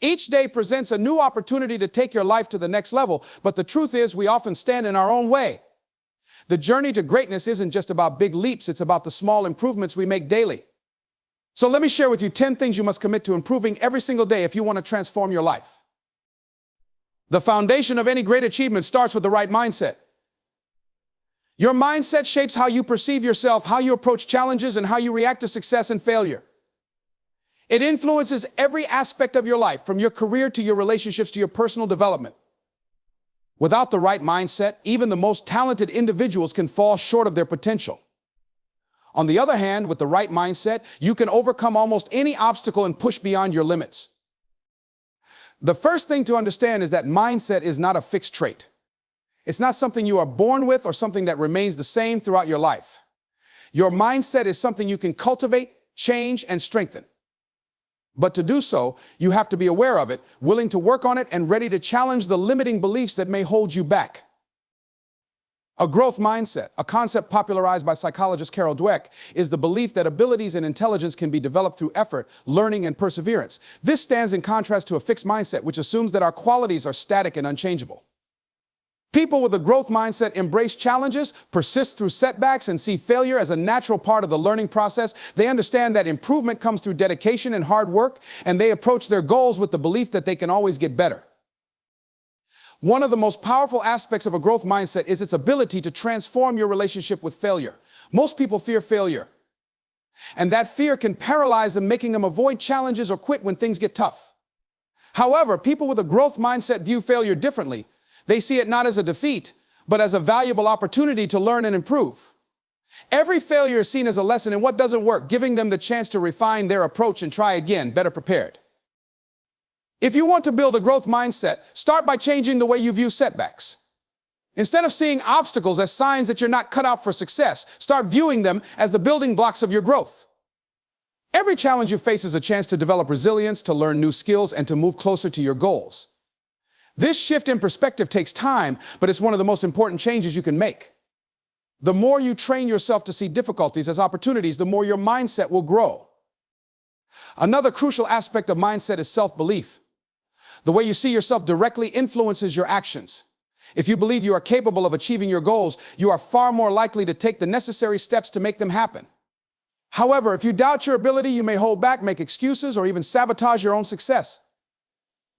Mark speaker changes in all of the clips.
Speaker 1: Each day presents a new opportunity to take your life to the next level, but the truth is we often stand in our own way. The journey to greatness isn't just about big leaps, it's about the small improvements we make daily. So let me share with you 10 things you must commit to improving every single day if you want to transform your life. The foundation of any great achievement starts with the right mindset. Your mindset shapes how you perceive yourself, how you approach challenges, and how you react to success and failure. It influences every aspect of your life, from your career to your relationships to your personal development. Without the right mindset, even the most talented individuals can fall short of their potential. On the other hand, with the right mindset, you can overcome almost any obstacle and push beyond your limits. The first thing to understand is that mindset is not a fixed trait. It's not something you are born with or something that remains the same throughout your life. Your mindset is something you can cultivate, change, and strengthen. But to do so, you have to be aware of it, willing to work on it, and ready to challenge the limiting beliefs that may hold you back. A growth mindset, a concept popularized by psychologist Carol Dweck, is the belief that abilities and intelligence can be developed through effort, learning, and perseverance. This stands in contrast to a fixed mindset, which assumes that our qualities are static and unchangeable. People with a growth mindset embrace challenges, persist through setbacks, and see failure as a natural part of the learning process. They understand that improvement comes through dedication and hard work, and they approach their goals with the belief that they can always get better. One of the most powerful aspects of a growth mindset is its ability to transform your relationship with failure. Most people fear failure, and that fear can paralyze them, making them avoid challenges or quit when things get tough. However, people with a growth mindset view failure differently. They see it not as a defeat, but as a valuable opportunity to learn and improve. Every failure is seen as a lesson in what doesn't work, giving them the chance to refine their approach and try again, better prepared. If you want to build a growth mindset, start by changing the way you view setbacks. Instead of seeing obstacles as signs that you're not cut out for success, start viewing them as the building blocks of your growth. Every challenge you face is a chance to develop resilience, to learn new skills, and to move closer to your goals. This shift in perspective takes time, but it's one of the most important changes you can make. The more you train yourself to see difficulties as opportunities, the more your mindset will grow. Another crucial aspect of mindset is self-belief. The way you see yourself directly influences your actions. If you believe you are capable of achieving your goals, you are far more likely to take the necessary steps to make them happen. However, if you doubt your ability, you may hold back, make excuses, or even sabotage your own success.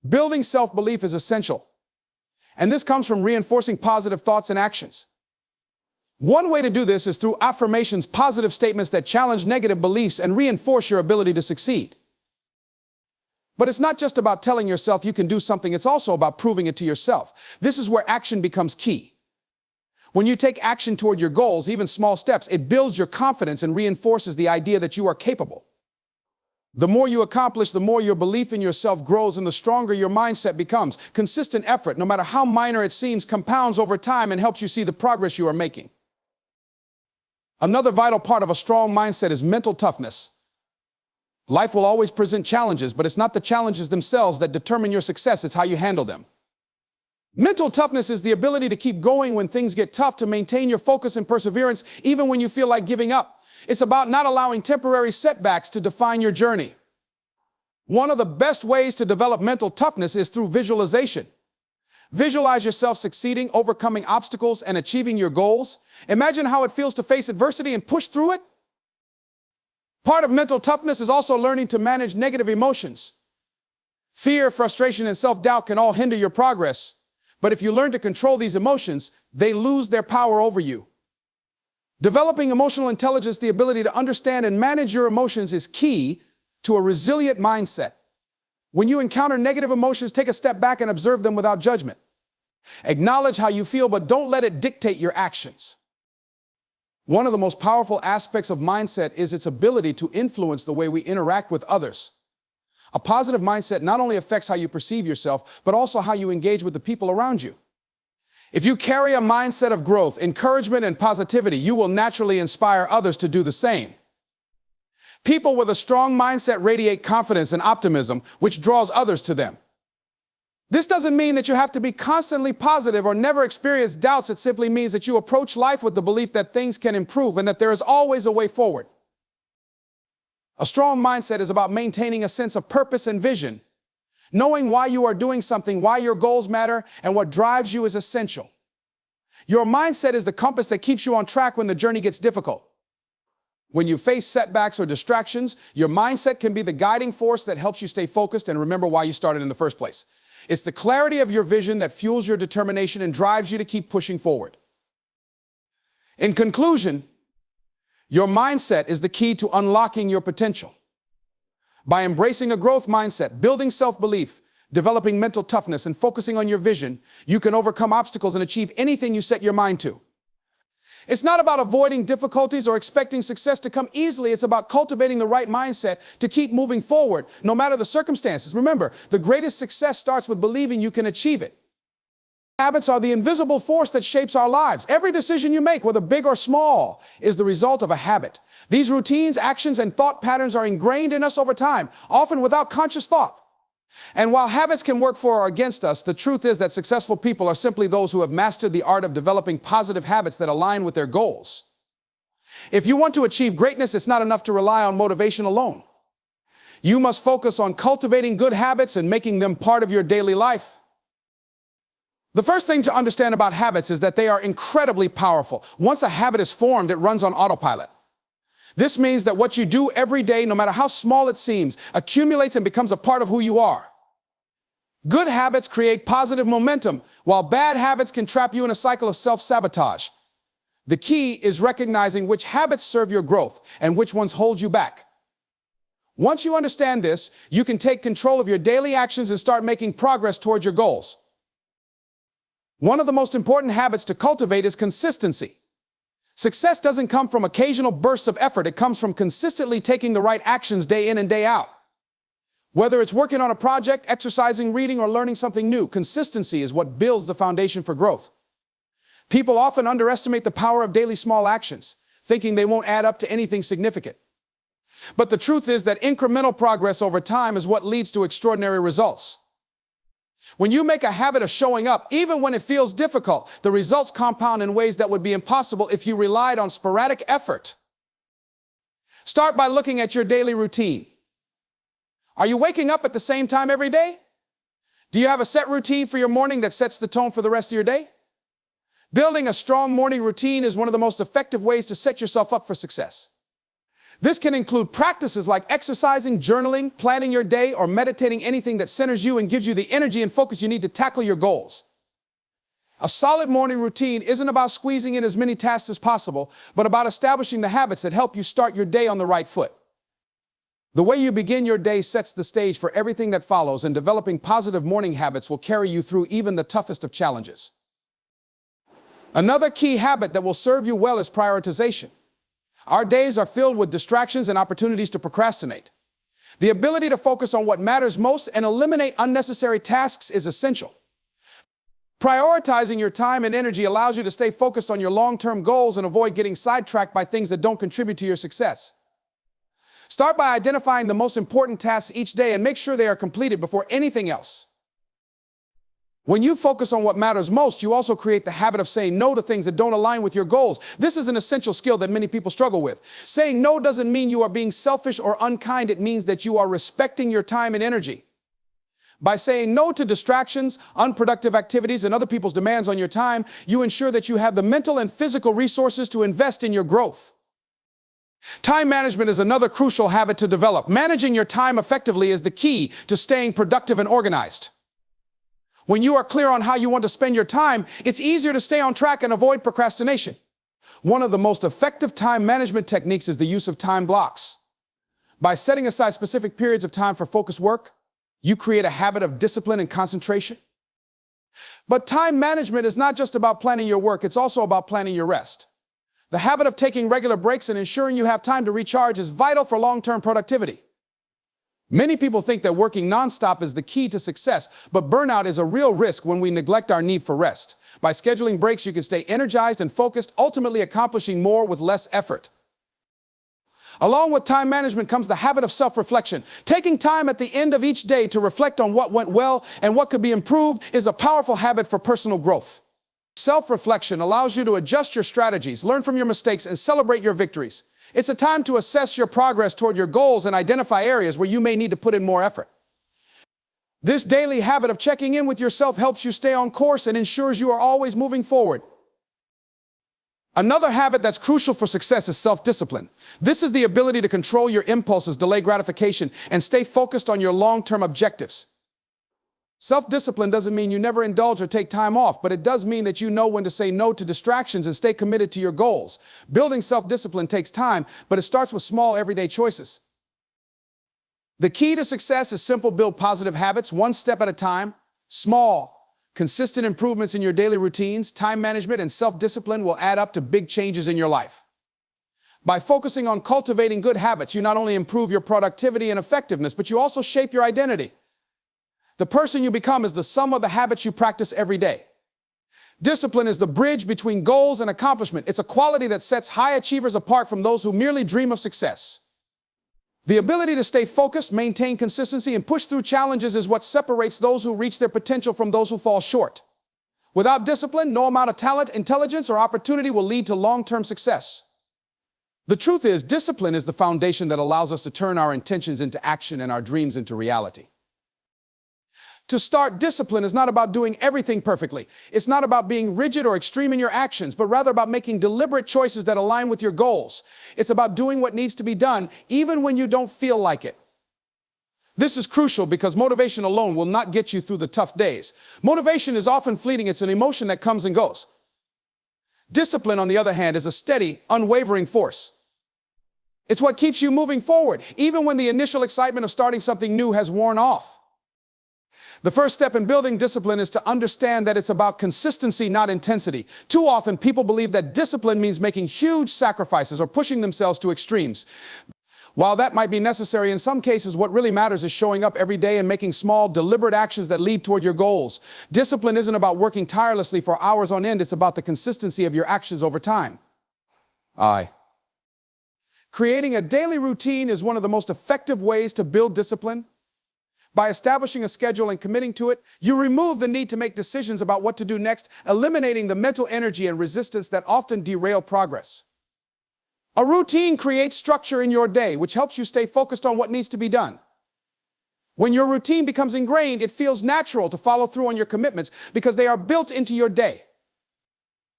Speaker 1: Building self-belief is essential, and this comes from reinforcing positive thoughts and actions. One way to do this is through affirmations, positive statements that challenge negative beliefs and reinforce your ability to succeed. But it's not just about telling yourself you can do something, it's also about proving it to yourself. This is where action becomes key. When you take action toward your goals, even small steps, it builds your confidence and reinforces the idea that you are capable. The more you accomplish, the more your belief in yourself grows and the stronger your mindset becomes. Consistent effort, no matter how minor it seems, compounds over time and helps you see the progress you are making. Another vital part of a strong mindset is mental toughness. Life will always present challenges, but it's not the challenges themselves that determine your success, it's how you handle them. Mental toughness is the ability to keep going when things get tough, to maintain your focus and perseverance even when you feel like giving up. It's about not allowing temporary setbacks to define your journey. One of the best ways to develop mental toughness is through visualization. Visualize yourself succeeding, overcoming obstacles, and achieving your goals. Imagine how it feels to face adversity and push through it. Part of mental toughness is also learning to manage negative emotions. Fear, frustration, and self-doubt can all hinder your progress, but if you learn to control these emotions, they lose their power over you. Developing emotional intelligence, the ability to understand and manage your emotions, is key to a resilient mindset. When you encounter negative emotions, take a step back and observe them without judgment. Acknowledge how you feel, but don't let it dictate your actions. One of the most powerful aspects of mindset is its ability to influence the way we interact with others. A positive mindset not only affects how you perceive yourself, but also how you engage with the people around you. If you carry a mindset of growth, encouragement, and positivity, you will naturally inspire others to do the same. People with a strong mindset radiate confidence and optimism, which draws others to them. This doesn't mean that you have to be constantly positive or never experience doubts. It simply means that you approach life with the belief that things can improve and that there is always a way forward. A strong mindset is about maintaining a sense of purpose and vision. Knowing why you are doing something, why your goals matter, and what drives you is essential. Your mindset is the compass that keeps you on track when the journey gets difficult. When you face setbacks or distractions, your mindset can be the guiding force that helps you stay focused and remember why you started in the first place. It's the clarity of your vision that fuels your determination and drives you to keep pushing forward. In conclusion, your mindset is the key to unlocking your potential. By embracing a growth mindset, building self-belief, developing mental toughness, and focusing on your vision, you can overcome obstacles and achieve anything you set your mind to. It's not about avoiding difficulties or expecting success to come easily. It's about cultivating the right mindset to keep moving forward, no matter the circumstances. Remember, the greatest success starts with believing you can achieve it. Habits are the invisible force that shapes our lives. Every decision you make, whether big or small, is the result of a habit. These routines, actions, and thought patterns are ingrained in us over time, often without conscious thought. And while habits can work for or against us, the truth is that successful people are simply those who have mastered the art of developing positive habits that align with their goals. If you want to achieve greatness, it's not enough to rely on motivation alone. You must focus on cultivating good habits and making them part of your daily life. The first thing to understand about habits is that they are incredibly powerful. Once a habit is formed, it runs on autopilot. This means that what you do every day, no matter how small it seems, accumulates and becomes a part of who you are. Good habits create positive momentum, while bad habits can trap you in a cycle of self-sabotage. The key is recognizing which habits serve your growth and which ones hold you back. Once you understand this, you can take control of your daily actions and start making progress towards your goals. One of the most important habits to cultivate is consistency. Success doesn't come from occasional bursts of effort. It comes from consistently taking the right actions day in and day out. Whether it's working on a project, exercising, reading, or learning something new, consistency is what builds the foundation for growth. People often underestimate the power of daily small actions, thinking they won't add up to anything significant. But the truth is that incremental progress over time is what leads to extraordinary results. When you make a habit of showing up, even when it feels difficult, the results compound in ways that would be impossible if you relied on sporadic effort. Start by looking at your daily routine. Are you waking up at the same time every day? Do you have a set routine for your morning that sets the tone for the rest of your day? Building a strong morning routine is one of the most effective ways to set yourself up for success. This can include practices like exercising, journaling, planning your day, or meditating, anything that centers you and gives you the energy and focus you need to tackle your goals. A solid morning routine isn't about squeezing in as many tasks as possible, but about establishing the habits that help you start your day on the right foot. The way you begin your day sets the stage for everything that follows, and developing positive morning habits will carry you through even the toughest of challenges. Another key habit that will serve you well is prioritization. Our days are filled with distractions and opportunities to procrastinate. The ability to focus on what matters most and eliminate unnecessary tasks is essential. Prioritizing your time and energy allows you to stay focused on your long-term goals and avoid getting sidetracked by things that don't contribute to your success. Start by identifying the most important tasks each day and make sure they are completed before anything else. When you focus on what matters most, you also create the habit of saying no to things that don't align with your goals. This is an essential skill that many people struggle with. Saying no doesn't mean you are being selfish or unkind. It means that you are respecting your time and energy. By saying no to distractions, unproductive activities, and other people's demands on your time, you ensure that you have the mental and physical resources to invest in your growth. Time management is another crucial habit to develop. Managing your time effectively is the key to staying productive and organized. When you are clear on how you want to spend your time, it's easier to stay on track and avoid procrastination. One of the most effective time management techniques is the use of time blocks. By setting aside specific periods of time for focused work, you create a habit of discipline and concentration. But time management is not just about planning your work, it's also about planning your rest. The habit of taking regular breaks and ensuring you have time to recharge is vital for long-term productivity. Many people think that working nonstop is the key to success, but burnout is a real risk when we neglect our need for rest. By scheduling breaks, you can stay energized and focused, ultimately accomplishing more with less effort. Along with time management comes the habit of self-reflection. Taking time at the end of each day to reflect on what went well and what could be improved is a powerful habit for personal growth. Self-reflection allows you to adjust your strategies, learn from your mistakes, and celebrate your victories. It's a time to assess your progress toward your goals and identify areas where you may need to put in more effort. This daily habit of checking in with yourself helps you stay on course and ensures you are always moving forward. Another habit that's crucial for success is self-discipline. This is the ability to control your impulses, delay gratification, and stay focused on your long-term objectives. Self-discipline doesn't mean you never indulge or take time off, but it does mean that you know when to say no to distractions and stay committed to your goals. Building self-discipline takes time, but it starts with small, everyday choices. The key to success is simple: build positive habits, one step at a time. Small, consistent improvements in your daily routines, time management, and self-discipline will add up to big changes in your life. By focusing on cultivating good habits, you not only improve your productivity and effectiveness, but you also shape your identity. The person you become is the sum of the habits you practice every day. Discipline is the bridge between goals and accomplishment. It's a quality that sets high achievers apart from those who merely dream of success. The ability to stay focused, maintain consistency, and push through challenges is what separates those who reach their potential from those who fall short. Without discipline, no amount of talent, intelligence, or opportunity will lead to long-term success. The truth is, discipline is the foundation that allows us to turn our intentions into action and our dreams into reality. To start, discipline is not about doing everything perfectly. It's not about being rigid or extreme in your actions, but rather about making deliberate choices that align with your goals. It's about doing what needs to be done, even when you don't feel like it. This is crucial because motivation alone will not get you through the tough days. Motivation is often fleeting. It's an emotion that comes and goes. Discipline, on the other hand, is a steady, unwavering force. It's what keeps you moving forward, even when the initial excitement of starting something new has worn off. The first step in building discipline is to understand that it's about consistency, not intensity. Too often, people believe that discipline means making huge sacrifices or pushing themselves to extremes. While that might be necessary in some cases, what really matters is showing up every day and making small, deliberate actions that lead toward your goals. Discipline isn't about working tirelessly for hours on end. It's about the consistency of your actions over time. Creating a daily routine is one of the most effective ways to build discipline. By establishing a schedule and committing to it, you remove the need to make decisions about what to do next, eliminating the mental energy and resistance that often derail progress. A routine creates structure in your day, which helps you stay focused on what needs to be done. When your routine becomes ingrained, it feels natural to follow through on your commitments because they are built into your day.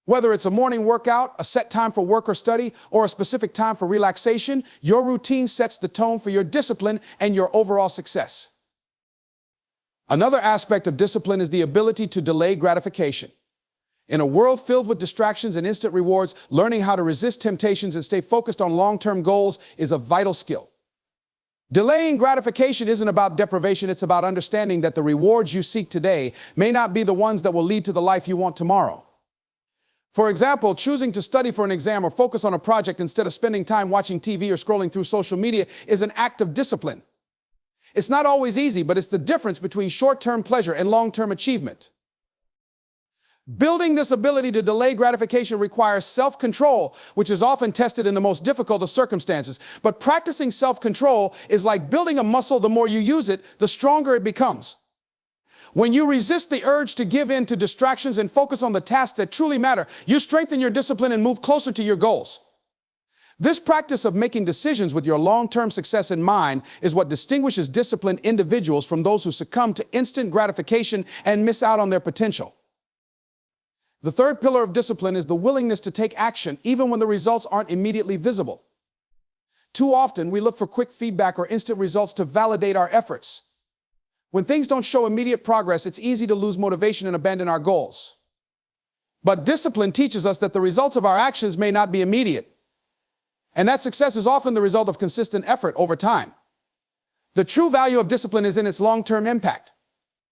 Speaker 1: Whether it's a morning workout, a set time for work or study, or a specific time for relaxation, your routine sets the tone for your discipline and your overall success. Another aspect of discipline is the ability to delay gratification. In a world filled with distractions and instant rewards, learning how to resist temptations and stay focused on long-term goals is a vital skill. Delaying gratification isn't about deprivation, it's about understanding that the rewards you seek today may not be the ones that will lead to the life you want tomorrow. For example, choosing to study for an exam or focus on a project instead of spending time watching TV or scrolling through social media is an act of discipline. It's not always easy, but it's the difference between short-term pleasure and long-term achievement. Building this ability to delay gratification requires self-control, which is often tested in the most difficult of circumstances. But practicing self-control is like building a muscle. The more you use it, the stronger it becomes. When you resist the urge to give in to distractions and focus on the tasks that truly matter, you strengthen your discipline and move closer to your goals. This practice of making decisions with your long-term success in mind is what distinguishes disciplined individuals from those who succumb to instant gratification and miss out on their potential. The third pillar of discipline is the willingness to take action even when the results aren't immediately visible. Too often, we look for quick feedback or instant results to validate our efforts. When things don't show immediate progress, it's easy to lose motivation and abandon our goals. But discipline teaches us that the results of our actions may not be immediate, and that success is often the result of consistent effort over time. The true value of discipline is in its long-term impact.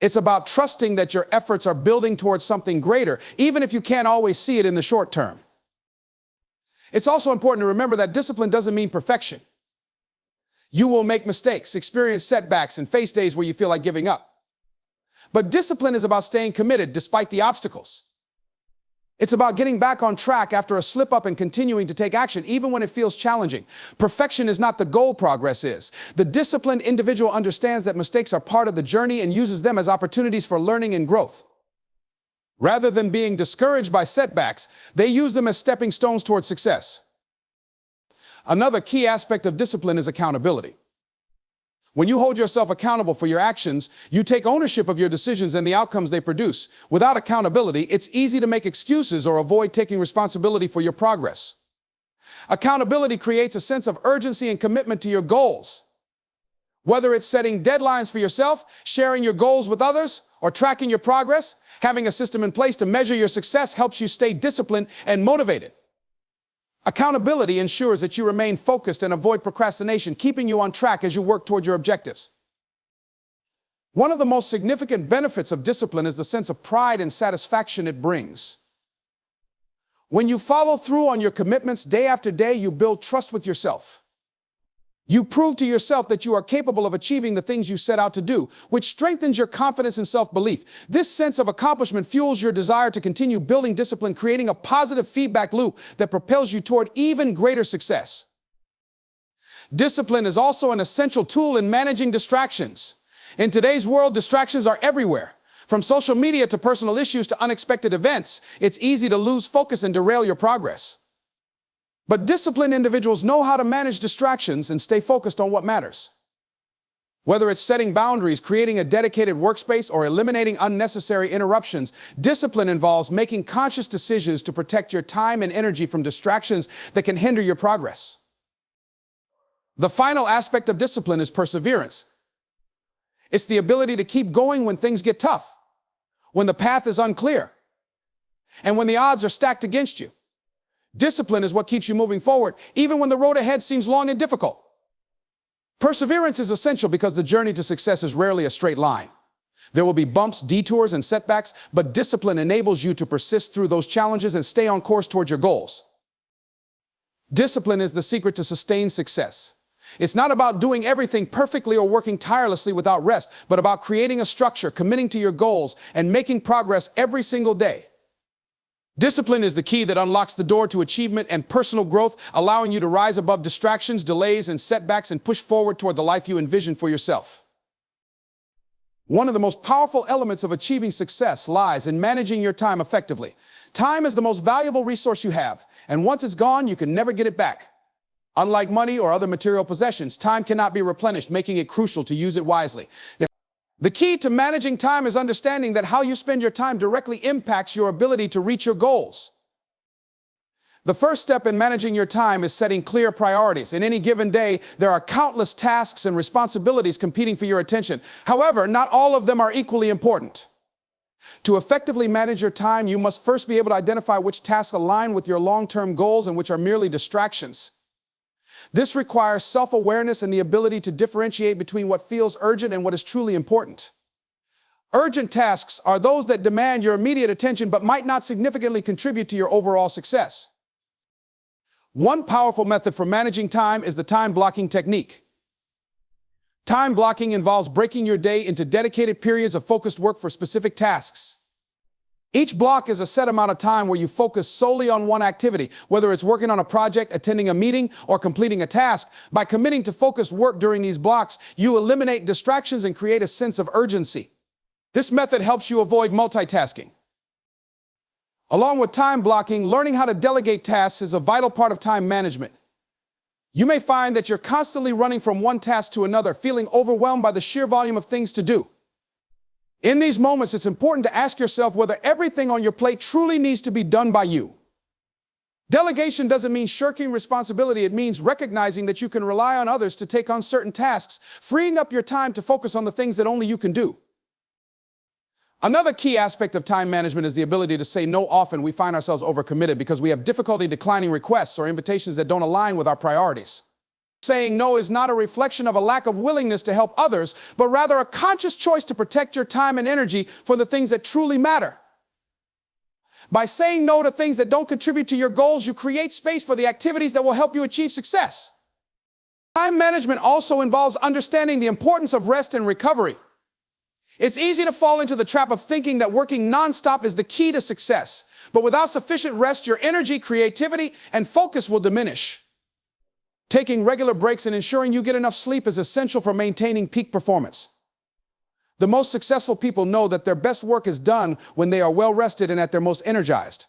Speaker 1: It's about trusting that your efforts are building towards something greater, even if you can't always see it in the short term. It's also important to remember that discipline doesn't mean perfection. You will make mistakes, experience setbacks, and face days where you feel like giving up. But discipline is about staying committed despite the obstacles. It's about getting back on track after a slip-up and continuing to take action, even when it feels challenging. Perfection is not the goal, progress is. The disciplined individual understands that mistakes are part of the journey and uses them as opportunities for learning and growth. Rather than being discouraged by setbacks, they use them as stepping stones towards success. Another key aspect of discipline is accountability. When you hold yourself accountable for your actions, you take ownership of your decisions and the outcomes they produce. Without accountability, it's easy to make excuses or avoid taking responsibility for your progress. Accountability creates a sense of urgency and commitment to your goals. Whether it's setting deadlines for yourself, sharing your goals with others, or tracking your progress, having a system in place to measure your success helps you stay disciplined and motivated. Accountability ensures that you remain focused and avoid procrastination, keeping you on track as you work toward your objectives. One of the most significant benefits of discipline is the sense of pride and satisfaction it brings. When you follow through on your commitments day after day, you build trust with yourself. You prove to yourself that you are capable of achieving the things you set out to do, which strengthens your confidence and self-belief. This sense of accomplishment fuels your desire to continue building discipline, creating a positive feedback loop that propels you toward even greater success. Discipline is also an essential tool in managing distractions. In today's world, distractions are everywhere. From social media to personal issues to unexpected events, it's easy to lose focus and derail your progress. But disciplined individuals know how to manage distractions and stay focused on what matters. Whether it's setting boundaries, creating a dedicated workspace, or eliminating unnecessary interruptions, discipline involves making conscious decisions to protect your time and energy from distractions that can hinder your progress. The final aspect of discipline is perseverance. It's the ability to keep going when things get tough, when the path is unclear, and when the odds are stacked against you. Discipline is what keeps you moving forward, even when the road ahead seems long and difficult. Perseverance is essential because the journey to success is rarely a straight line. There will be bumps, detours, and setbacks, but discipline enables you to persist through those challenges and stay on course towards your goals. Discipline is the secret to sustained success. It's not about doing everything perfectly or working tirelessly without rest, but about creating a structure, committing to your goals, and making progress every single day. Discipline is the key that unlocks the door to achievement and personal growth, allowing you to rise above distractions, delays, and setbacks and push forward toward the life you envision for yourself. One of the most powerful elements of achieving success lies in managing your time effectively. Time is the most valuable resource you have, and once it's gone, you can never get it back. Unlike money or other material possessions, time cannot be replenished, making it crucial to use it wisely. The key to managing time is understanding that how you spend your time directly impacts your ability to reach your goals. The first step in managing your time is setting clear priorities. In any given day, there are countless tasks and responsibilities competing for your attention. However, not all of them are equally important. To effectively manage your time, you must first be able to identify which tasks align with your long-term goals and which are merely distractions. This requires self-awareness and the ability to differentiate between what feels urgent and what is truly important. Urgent tasks are those that demand your immediate attention but might not significantly contribute to your overall success. One powerful method for managing time is the time blocking technique. Time blocking involves breaking your day into dedicated periods of focused work for specific tasks. Each block is a set amount of time where you focus solely on one activity, whether it's working on a project, attending a meeting, or completing a task. By committing to focused work during these blocks, you eliminate distractions and create a sense of urgency. This method helps you avoid multitasking. Along with time blocking, learning how to delegate tasks is a vital part of time management. You may find that you're constantly running from one task to another, feeling overwhelmed by the sheer volume of things to do. In these moments, it's important to ask yourself whether everything on your plate truly needs to be done by you. Delegation doesn't mean shirking responsibility. It means recognizing that you can rely on others to take on certain tasks, freeing up your time to focus on the things that only you can do. Another key aspect of time management is the ability to say no. Often we find ourselves overcommitted because we have difficulty declining requests or invitations that don't align with our priorities. Saying no is not a reflection of a lack of willingness to help others, but rather a conscious choice to protect your time and energy for the things that truly matter. By saying no to things that don't contribute to your goals, you create space for the activities that will help you achieve success. Time management also involves understanding the importance of rest and recovery. It's easy to fall into the trap of thinking that working nonstop is the key to success, but without sufficient rest, your energy, creativity, and focus will diminish. Taking regular breaks and ensuring you get enough sleep is essential for maintaining peak performance. The most successful people know that their best work is done when they are well rested and at their most energized.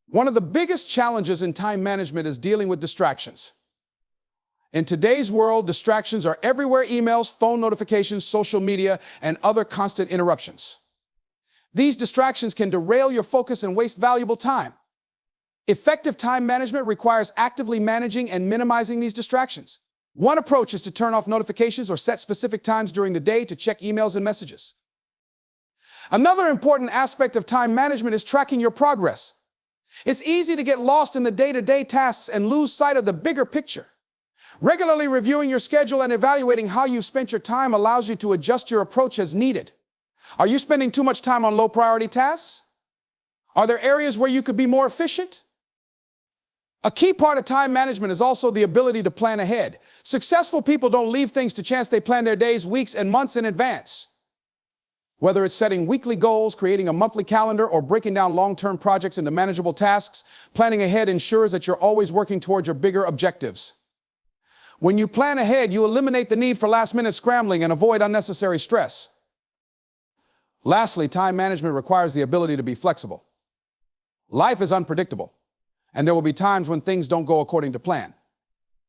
Speaker 1: One of the biggest challenges in time management is dealing with distractions. In today's world, distractions are everywhere: emails, phone notifications, social media, and other constant interruptions. These distractions can derail your focus and waste valuable time. Effective time management requires actively managing and minimizing these distractions. One approach is to turn off notifications or set specific times during the day to check emails and messages. Another important aspect of time management is tracking your progress. It's easy to get lost in the day-to-day tasks and lose sight of the bigger picture. Regularly reviewing your schedule and evaluating how you've spent your time allows you to adjust your approach as needed. Are you spending too much time on low-priority tasks? Are there areas where you could be more efficient? A key part of time management is also the ability to plan ahead. Successful people don't leave things to chance. They plan their days, weeks, and months in advance. Whether it's setting weekly goals, creating a monthly calendar, or breaking down long-term projects into manageable tasks, planning ahead ensures that you're always working towards your bigger objectives. When you plan ahead, you eliminate the need for last-minute scrambling and avoid unnecessary stress. Lastly, time management requires the ability to be flexible. Life is unpredictable, and there will be times when things don't go according to plan.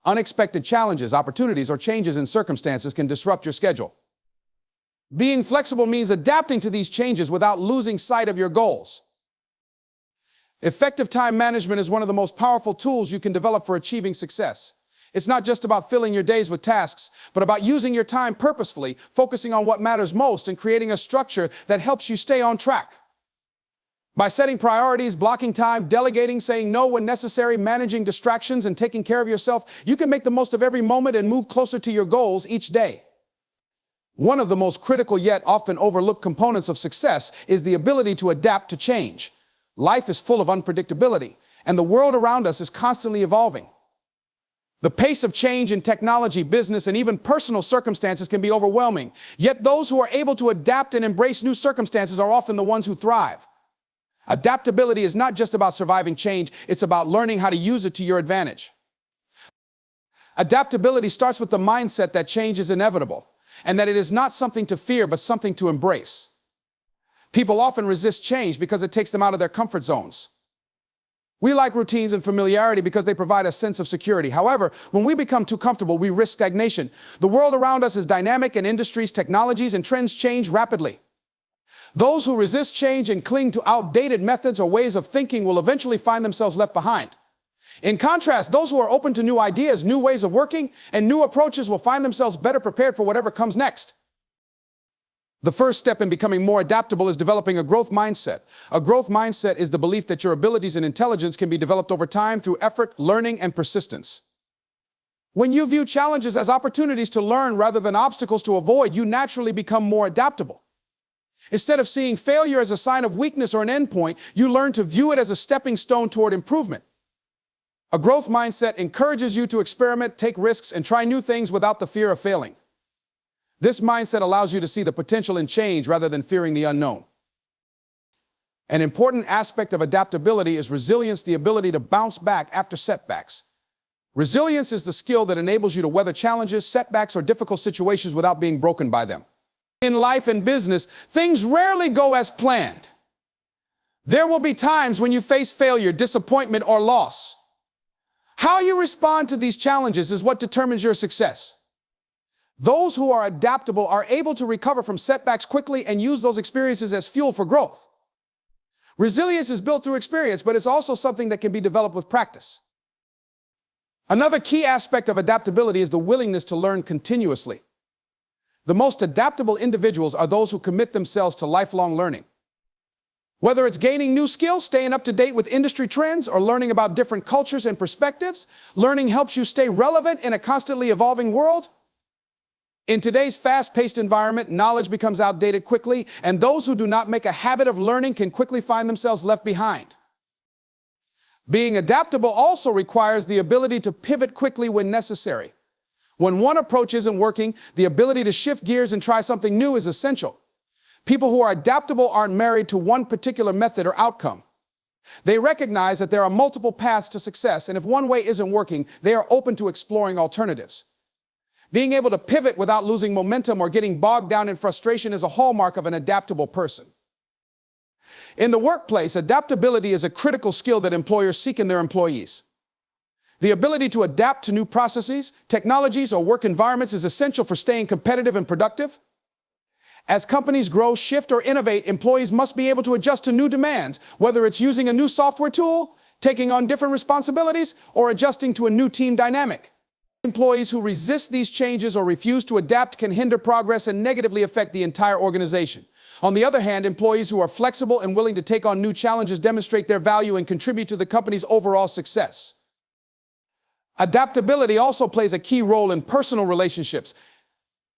Speaker 1: Unexpected challenges, opportunities, or changes in circumstances can disrupt your schedule. Being flexible means adapting to these changes without losing sight of your goals. Effective time management is one of the most powerful tools you can develop for achieving success. It's not just about filling your days with tasks, but about using your time purposefully, focusing on what matters most, and creating a structure that helps you stay on track. By setting priorities, blocking time, delegating, saying no when necessary, managing distractions, and taking care of yourself, you can make the most of every moment and move closer to your goals each day. One of the most critical yet often overlooked components of success is the ability to adapt to change. Life is full of unpredictability, and the world around us is constantly evolving. The pace of change in technology, business, and even personal circumstances can be overwhelming. Yet those who are able to adapt and embrace new circumstances are often the ones who thrive. Adaptability is not just about surviving change, it's about learning how to use it to your advantage. Adaptability starts with the mindset that change is inevitable, and that it is not something to fear, but something to embrace. People often resist change because it takes them out of their comfort zones. We like routines and familiarity because they provide a sense of security. However, when we become too comfortable, we risk stagnation. The world around us is dynamic, and industries, technologies, and trends change rapidly. Those who resist change and cling to outdated methods or ways of thinking will eventually find themselves left behind. In contrast, those who are open to new ideas, new ways of working, and new approaches will find themselves better prepared for whatever comes next. The first step in becoming more adaptable is developing a growth mindset. A growth mindset is the belief that your abilities and intelligence can be developed over time through effort, learning, and persistence. When you view challenges as opportunities to learn rather than obstacles to avoid, you naturally become more adaptable. Instead of seeing failure as a sign of weakness or an endpoint, you learn to view it as a stepping stone toward improvement. A growth mindset encourages you to experiment, take risks, and try new things without the fear of failing. This mindset allows you to see the potential in change rather than fearing the unknown. An important aspect of adaptability is resilience, the ability to bounce back after setbacks. Resilience is the skill that enables you to weather challenges, setbacks, or difficult situations without being broken by them. In life and business, things rarely go as planned. There will be times when you face failure, disappointment, or loss. How you respond to these challenges is what determines your success. Those who are adaptable are able to recover from setbacks quickly and use those experiences as fuel for growth. Resilience is built through experience, but it's also something that can be developed with practice. Another key aspect of adaptability is the willingness to learn continuously. The most adaptable individuals are those who commit themselves to lifelong learning. Whether it's gaining new skills, staying up to date with industry trends, or learning about different cultures and perspectives, learning helps you stay relevant in a constantly evolving world. In today's fast-paced environment, knowledge becomes outdated quickly, and those who do not make a habit of learning can quickly find themselves left behind. Being adaptable also requires the ability to pivot quickly when necessary. When one approach isn't working, the ability to shift gears and try something new is essential. People who are adaptable aren't married to one particular method or outcome. They recognize that there are multiple paths to success, and if one way isn't working, they are open to exploring alternatives. Being able to pivot without losing momentum or getting bogged down in frustration is a hallmark of an adaptable person. In the workplace, adaptability is a critical skill that employers seek in their employees. The ability to adapt to new processes, technologies, or work environments is essential for staying competitive and productive. As companies grow, shift, or innovate, employees must be able to adjust to new demands, whether it's using a new software tool, taking on different responsibilities, or adjusting to a new team dynamic. Employees who resist these changes or refuse to adapt can hinder progress and negatively affect the entire organization. On the other hand, employees who are flexible and willing to take on new challenges demonstrate their value and contribute to the company's overall success. Adaptability also plays a key role in personal relationships.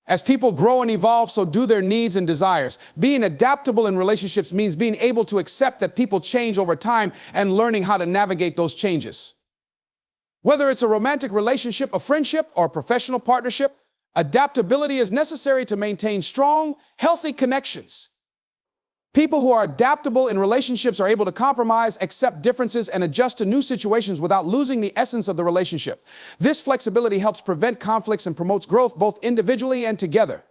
Speaker 1: As people grow and evolve, so do their needs and desires. Being adaptable in relationships means being able to accept that people change over time and learning how to navigate those changes. Whether it's a romantic relationship, a friendship, or a professional partnership, adaptability is necessary to maintain strong, healthy connections. People who are adaptable in relationships are able to compromise, accept differences, and adjust to new situations without losing the essence of the relationship. This flexibility helps prevent conflicts and promotes growth both individually and together.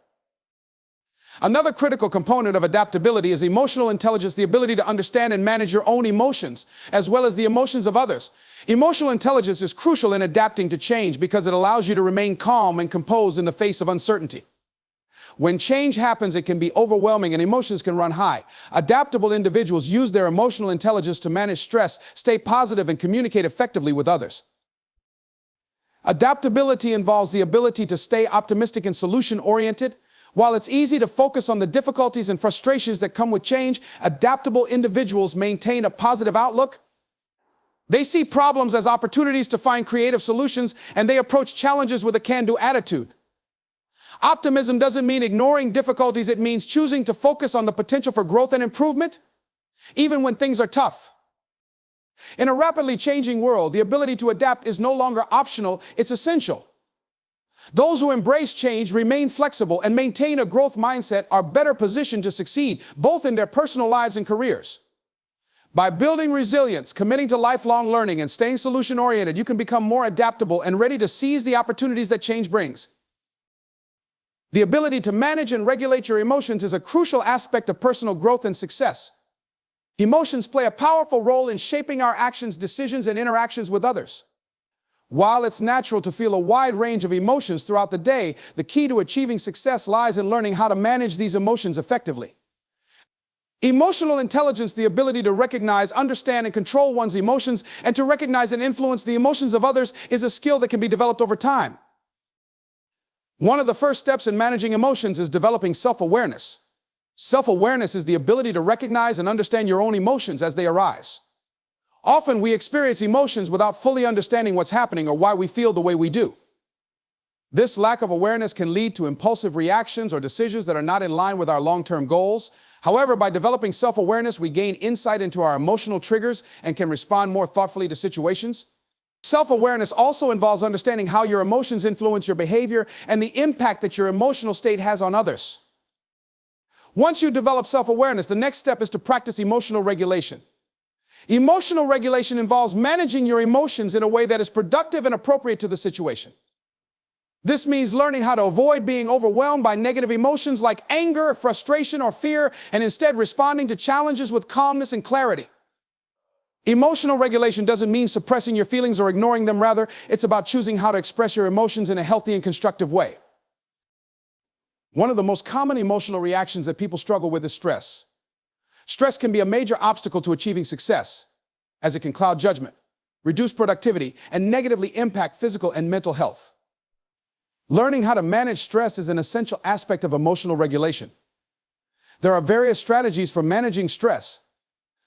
Speaker 1: Another critical component of adaptability is emotional intelligence, the ability to understand and manage your own emotions, as well as the emotions of others. Emotional intelligence is crucial in adapting to change because it allows you to remain calm and composed in the face of uncertainty. When change happens, it can be overwhelming and emotions can run high. Adaptable individuals use their emotional intelligence to manage stress, stay positive, and communicate effectively with others. Adaptability involves the ability to stay optimistic and solution-oriented. While it's easy to focus on the difficulties and frustrations that come with change, adaptable individuals maintain a positive outlook. They see problems as opportunities to find creative solutions, and they approach challenges with a can-do attitude. Optimism doesn't mean ignoring difficulties. It means choosing to focus on the potential for growth and improvement, even when things are tough. In a rapidly changing world, the ability to adapt is no longer optional, it's essential. Those who embrace change, remain flexible, and maintain a growth mindset are better positioned to succeed, both in their personal lives and careers. By building resilience, committing to lifelong learning, and staying solution-oriented, you can become more adaptable and ready to seize the opportunities that change brings. The ability to manage and regulate your emotions is a crucial aspect of personal growth and success. Emotions play a powerful role in shaping our actions, decisions, and interactions with others. While it's natural to feel a wide range of emotions throughout the day, the key to achieving success lies in learning how to manage these emotions effectively. Emotional intelligence, the ability to recognize, understand, and control one's emotions, and to recognize and influence the emotions of others, is a skill that can be developed over time. One of the first steps in managing emotions is developing self-awareness. Self-awareness is the ability to recognize and understand your own emotions as they arise. Often we experience emotions without fully understanding what's happening or why we feel the way we do. This lack of awareness can lead to impulsive reactions or decisions that are not in line with our long-term goals. However, by developing self-awareness, we gain insight into our emotional triggers and can respond more thoughtfully to situations. Self-awareness also involves understanding how your emotions influence your behavior and the impact that your emotional state has on others. Once you develop self-awareness, the next step is to practice emotional regulation. Emotional regulation involves managing your emotions in a way that is productive and appropriate to the situation. This means learning how to avoid being overwhelmed by negative emotions like anger, frustration, or fear, and instead responding to challenges with calmness and clarity. Emotional regulation doesn't mean suppressing your feelings or ignoring them. Rather, it's about choosing how to express your emotions in a healthy and constructive way. One of the most common emotional reactions that people struggle with is stress. Stress can be a major obstacle to achieving success, as it can cloud judgment, reduce productivity, and negatively impact physical and mental health. Learning how to manage stress is an essential aspect of emotional regulation. There are various strategies for managing stress,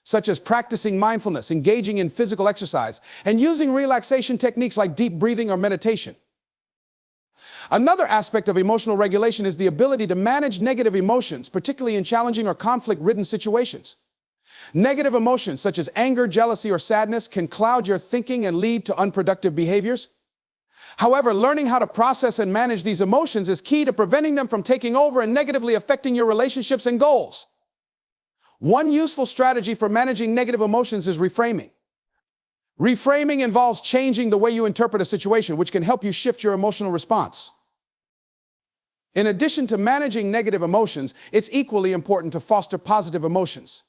Speaker 1: such as practicing mindfulness, engaging in physical exercise, and using relaxation techniques like deep breathing or meditation. Another aspect of emotional regulation is the ability to manage negative emotions, particularly in challenging or conflict-ridden situations. Negative emotions such as anger, jealousy, or sadness can cloud your thinking and lead to unproductive behaviors. However, learning how to process and manage these emotions is key to preventing them from taking over and negatively affecting your relationships and goals. One useful strategy for managing negative emotions is reframing. Reframing involves changing the way you interpret a situation, which can help you shift your emotional response. In addition to managing negative emotions, it's equally important to foster positive emotions.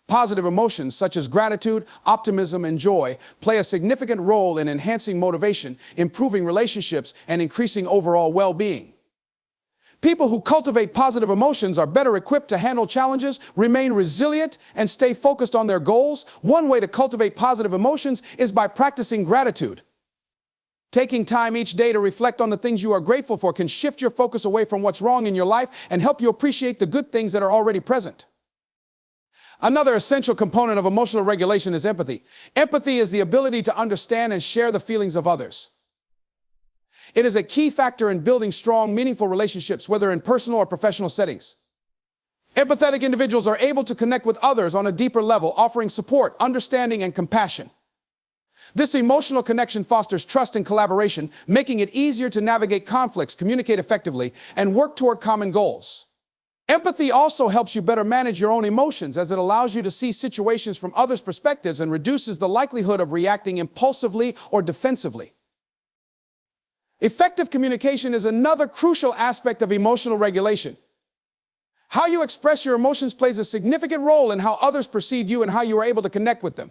Speaker 1: Positive emotions such as gratitude, optimism, and joy play a significant role in enhancing motivation, improving relationships, and increasing overall well-being. People who cultivate positive emotions are better equipped to handle challenges, remain resilient, and stay focused on their goals. One way to cultivate positive emotions is by practicing gratitude. Taking time each day to reflect on the things you are grateful for can shift your focus away from what's wrong in your life and help you appreciate the good things that are already present. Another essential component of emotional regulation is empathy. Empathy is the ability to understand and share the feelings of others. It is a key factor in building strong, meaningful relationships, whether in personal or professional settings. Empathetic individuals are able to connect with others on a deeper level, offering support, understanding, and compassion. This emotional connection fosters trust and collaboration, making it easier to navigate conflicts, communicate effectively, and work toward common goals. Empathy also helps you better manage your own emotions, as it allows you to see situations from others' perspectives and reduces the likelihood of reacting impulsively or defensively. Effective communication is another crucial aspect of emotional regulation. How you express your emotions plays a significant role in how others perceive you and how you are able to connect with them.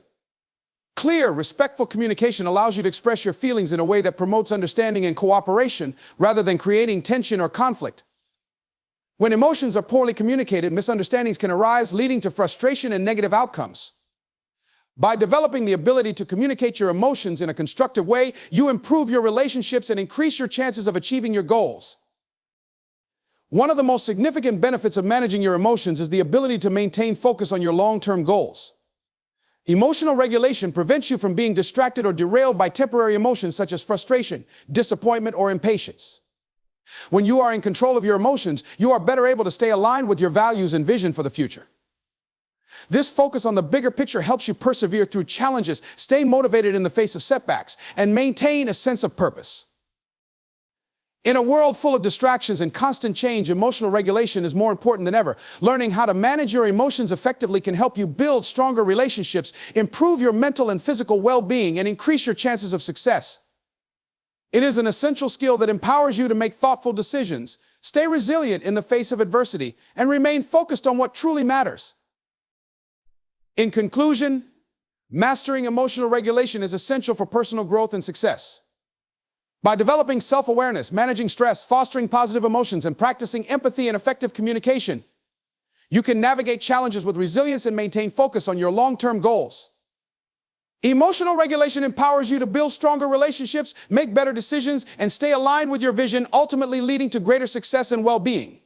Speaker 1: Clear, respectful communication allows you to express your feelings in a way that promotes understanding and cooperation rather than creating tension or conflict. When emotions are poorly communicated, misunderstandings can arise, leading to frustration and negative outcomes. By developing the ability to communicate your emotions in a constructive way, you improve your relationships and increase your chances of achieving your goals. One of the most significant benefits of managing your emotions is the ability to maintain focus on your long-term goals. Emotional regulation prevents you from being distracted or derailed by temporary emotions such as frustration, disappointment, or impatience. When you are in control of your emotions, you are better able to stay aligned with your values and vision for the future. This focus on the bigger picture helps you persevere through challenges, stay motivated in the face of setbacks, and maintain a sense of purpose. In a world full of distractions and constant change, emotional regulation is more important than ever. Learning how to manage your emotions effectively can help you build stronger relationships, improve your mental and physical well-being, and increase your chances of success. It is an essential skill that empowers you to make thoughtful decisions, stay resilient in the face of adversity, and remain focused on what truly matters. In conclusion, mastering emotional regulation is essential for personal growth and success. By developing self-awareness, managing stress, fostering positive emotions, and practicing empathy and effective communication, you can navigate challenges with resilience and maintain focus on your long-term goals. Emotional regulation empowers you to build stronger relationships, make better decisions, and stay aligned with your vision, ultimately leading to greater success and well-being.